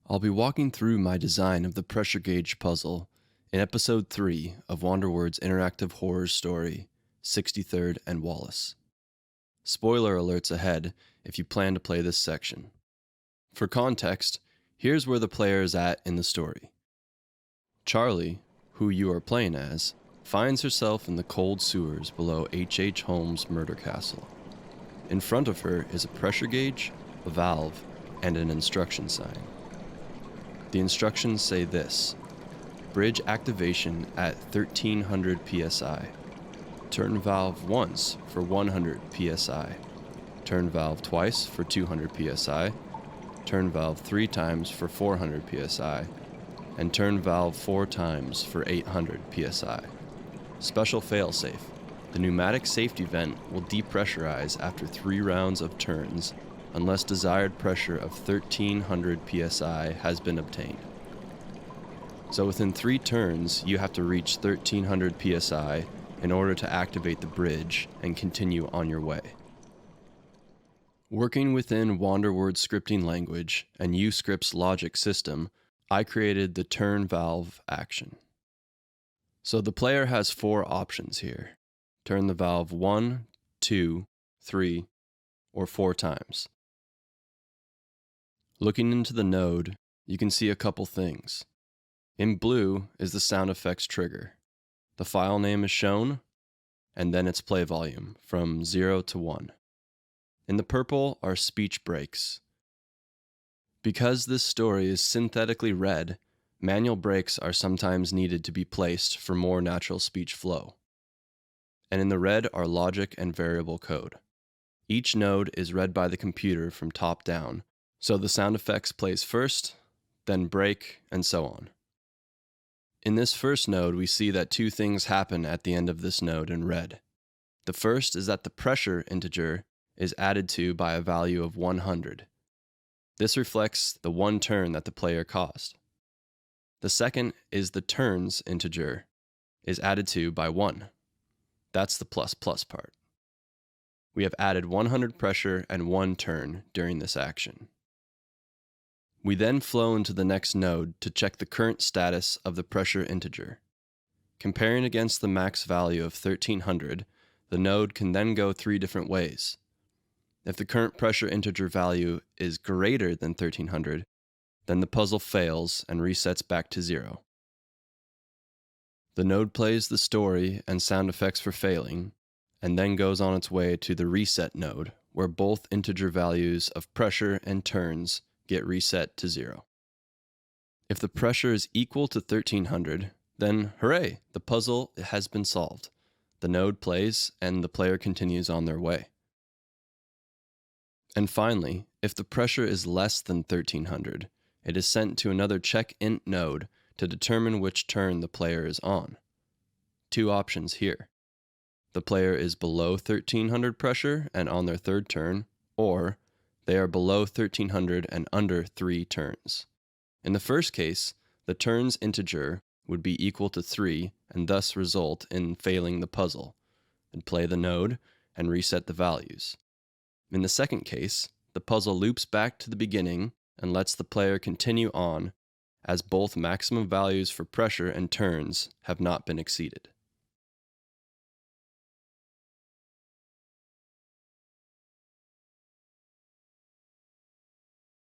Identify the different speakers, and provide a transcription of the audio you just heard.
Speaker 1: I'll be walking through my design of the pressure gauge puzzle in Episode 3 of Wanderword's interactive horror story, 63rd and Wallace. Spoiler alerts ahead if you plan to play this section. For context, here's where the player is at in the story. Charlie, who you are playing as, finds herself in the cold sewers below H.H. Holmes' murder castle. In front of her is a pressure gauge, a valve, and an instruction sign. The instructions say this: bridge activation at 1300 psi. Turn valve once for 100 psi. Turn valve twice for 200 psi. Turn valve 3 times for 400 psi. And turn valve 4 times for 800 psi. Special failsafe: the pneumatic safety vent will depressurize after 3 rounds of turns unless desired pressure of 1300 psi has been obtained. So within 3 turns, you have to reach 1300 psi in order to activate the bridge and continue on your way. Working within Wanderword's scripting language and Uscript's logic system, I created the turn valve action. So the player has 4 options here: turn the valve 1, 2, 3, or 4 times. Looking into the node, you can see a couple things. In blue is the sound effects trigger. The file name is shown, and then its play volume from 0 to 1. In the purple are speech breaks. Because this story is synthetically read, manual breaks are sometimes needed to be placed for more natural speech flow. And in the red are logic and variable code. Each node is read by the computer from top down, so the sound effects plays first, then break, and so on. In this first node, we see that 2 things happen at the end of this node in red. The first is that the pressure integer is added to by a value of 100. This reflects the 1 turn that the player caused. The second is the turns integer is added to by 1. That's the plus part. We have added 100 pressure and 1 turn during this action. We then flow into the next node to check the current status of the pressure integer. Comparing against the max value of 1300, the node can then go 3 different ways. If the current pressure integer value is greater than 1300, then the puzzle fails and resets back to 0. The node plays the story and sound effects for failing, and then goes on its way to the reset node, where both integer values of pressure and turns get reset to 0. If the pressure is equal to 1300, then hooray, the puzzle has been solved. The node plays and the player continues on their way. And finally, if the pressure is less than 1300, it is sent to another check-int node to determine which turn the player is on. 2 options here. The player is below 1300 pressure and on their 3rd turn, or they are below 1300 and under 3 turns. In the first case, the turns integer would be equal to 3 and thus result in failing the puzzle, and play the node and reset the values. In the second case, the puzzle loops back to the beginning and lets the player continue on, as both maximum values for pressure and turns have not been exceeded.